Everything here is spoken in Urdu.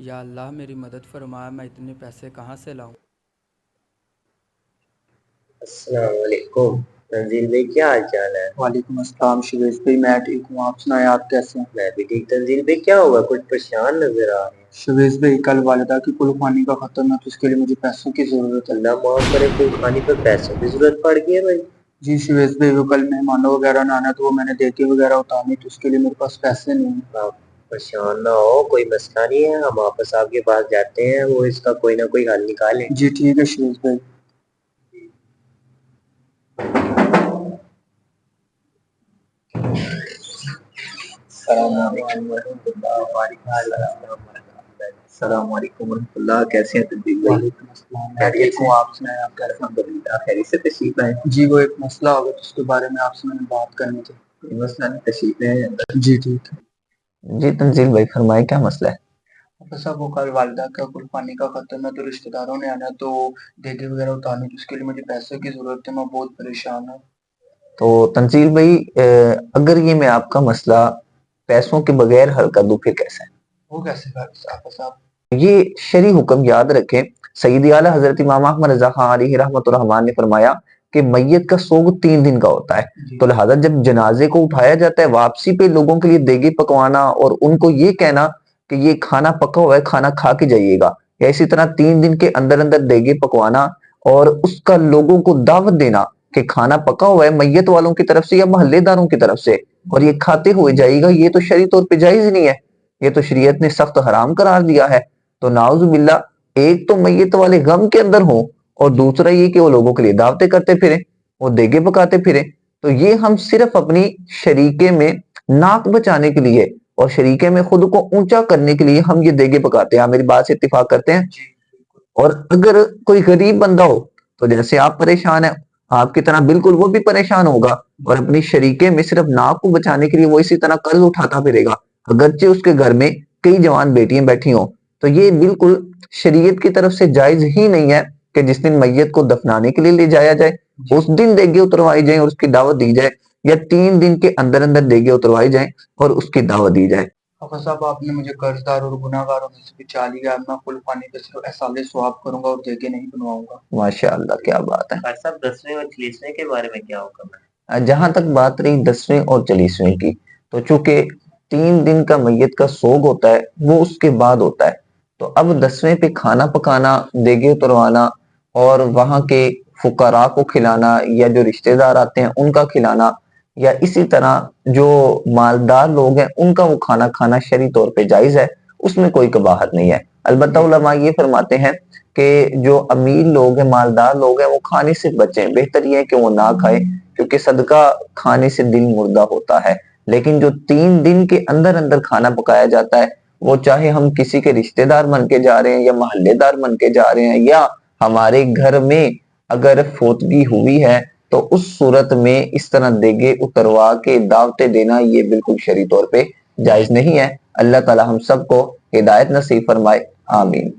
یا اللہ میری مدد فرما، میں اتنے پیسے کہاں سے لاؤں؟ السلام علیکم تنزیل بھائی، کیا حال چال ہے؟ وعلیکم السلام شویش بھائی، میں ٹھیک ہوں، آپ سنائیں آپ کیسے ہیں؟ میں بھی ٹھیک۔ تنزیل بھائی کیا ہوگا، کچھ پریشان نظر آ رہے ہیں؟ شویش بھائی کل والدہ کی کلفانی کا ختم ہے تو اس کے لیے مجھے پیسوں کی ضرورت ہے۔ اللہ معاف کرے، کل خانی پہ پیسوں کی ضرورت پڑ گئی ہے بھائی؟ جی شویش بھائی، وہ کل مہمانوں وغیرہ نے آنا تو وہ میں نے دیکے وغیرہ اتارنی تو اس کے لیے میرے پاس پیسے نہیں ہیں۔ آپ پریشان نہ ہو، کوئی مسئلہ نہیں ہے، ہم واپس آپ کے پاس جاتے ہیں، وہ اس کا کوئی نہ کوئی حل نکالیں۔ جی ٹھیک ہے شویش بھائی۔ السلام علیکم ورحمۃ اللہ وبرکاتہ۔ السلام علیکم ورحمۃ اللہ، کیسے ہیں تنزیل بھائی؟ وعلیکم السلام، میں خیریت ٹھیک سے؟ ہوں، آپ سنائیں آپ کیسے ہیں؟ الحمدللہ خیریت سے، تشریف لائیں۔ جی وہ ایک مسئلہ ہوگا تو اس کے بارے میں آپ سے میں نے بات کرنی تھی۔ کوئی مسئلہ نہیں، تشریف لائیں اندر۔ جی ٹھیک ہے۔ جی تنزیل بھائی فرمائیں، کیا مسئلہ ہے؟ ڈاکٹر صاحب وہ کل والدہ کا کلفانی کا ختم ہے تو رشتہ داروں نے آنا تو دیگے وغیرہ اتارنی تو اس کے لیے مجھے پیسوں کی ضرورت ہے، میں بہت پریشان ہوں۔ تو تنزیل بھائی اگر یہ میں آپ کا مسئلہ پیسوں کے بغیر حل کر دوں پھر کیسے ہے؟ وہ کیسے ڈاکٹر صاحب؟ یہ شرعی حکم یاد رکھیں، سید اعلیٰ حضرت امام احمد رضا خان علیہ رحمۃ الرحمان نے فرمایا کہ میت کا سوگ 3 دن کا ہوتا ہے، تو لہٰذا جب جنازے کو اٹھایا جاتا ہے واپسی پہ لوگوں کے لیے دیگے پکوانا اور ان کو یہ کہنا کہ یہ کھانا پکا ہوا ہے، کھانا کھا کے جائیے گا، یا اسی طرح 3 دن کے اندر اندر دیگے پکوانا اور اس کا لوگوں کو دعوت دینا کہ کھانا پکا ہوا ہے میت والوں کی طرف سے یا محلے داروں کی طرف سے اور یہ کھاتے ہوئے جائے گا، یہ تو شرعی طور پہ جائز نہیں ہے، یہ تو شریعت نے سخت حرام قرار دیا ہے۔ تو نعوذ باللہ، ایک تو میت والے غم کے اندر ہوں اور دوسرا یہ کہ وہ لوگوں کے لیے دعوتیں کرتے پھریں، وہ دیگے پکاتے پھریں، تو یہ ہم صرف اپنی شریکے میں ناک بچانے کے لیے اور شریکے میں خود کو اونچا کرنے کے لیے ہم یہ دیگے پکاتے ہیں۔ آپ میری بات سے اتفاق کرتے ہیں؟ اور اگر کوئی غریب بندہ ہو تو جیسے آپ پریشان ہیں آپ کی طرح بالکل وہ بھی پریشان ہوگا اور اپنی شریکے میں صرف ناک کو بچانے کے لیے وہ اسی طرح قرض اٹھاتا پھرے گا، اگرچہ اس کے گھر میں کئی جوان بیٹیاں بیٹھی ہوں۔ تو یہ بالکل شریعت کی طرف سے جائز ہی نہیں ہے کہ جس دن میت کو دفنانے کے لیے لے جایا جائے اس دن دیگے اتروائی جائیں اور اس کی دعوت دی جائے، یا 3 دن کے اندر اندر دیگے اتروائی جائیں اور اس کی دعوت دی جائے۔ ڈاکٹر صاحب آپ نے مجھے قرض دار اور گناہ گاروں میں سے بچا لیا، میں کلفانی پہ صرف احسال ثواب کروں گا اور دیگے نہیں بنواؤں گا۔ ماشاء اللہ، کیا بات ہے۔ ڈاکٹر صاحب 10ویں اور 40ویں کے بارے میں کیا حکم ہے؟ جہاں تک بات رہی 10ویں اور 40ویں کی، تو چونکہ 3 دن کا میت کا سوگ ہوتا ہے وہ اس کے بعد ہوتا ہے، تو اب 10ویں پہ کھانا پکانا، دیگے اتروانا اور وہاں کے فقراء کو کھلانا یا جو رشتہ دار آتے ہیں ان کا کھلانا، یا اسی طرح جو مالدار لوگ ہیں ان کا وہ کھانا کھانا شرعی طور پہ جائز ہے، اس میں کوئی قباحت نہیں ہے۔ البتہ علماء یہ فرماتے ہیں کہ جو امیر لوگ ہیں، مالدار لوگ ہیں، وہ کھانے سے بچیں، بہتر یہ ہے کہ وہ نہ کھائیں کیونکہ صدقہ کھانے سے دل مردہ ہوتا ہے۔ لیکن جو 3 دن کے اندر اندر کھانا پکایا جاتا ہے وہ چاہے ہم کسی کے رشتہ دار بن کے جا رہے ہیں یا محلے دار بن کے جا رہے ہیں یا ہمارے گھر میں اگر فوتگی ہوئی ہے تو اس صورت میں اس طرح دیگے اتروا کے دعوتیں دینا یہ بالکل شرعی طور پہ جائز نہیں ہے۔ اللہ تعالی ہم سب کو ہدایت نصیب فرمائے، آمین۔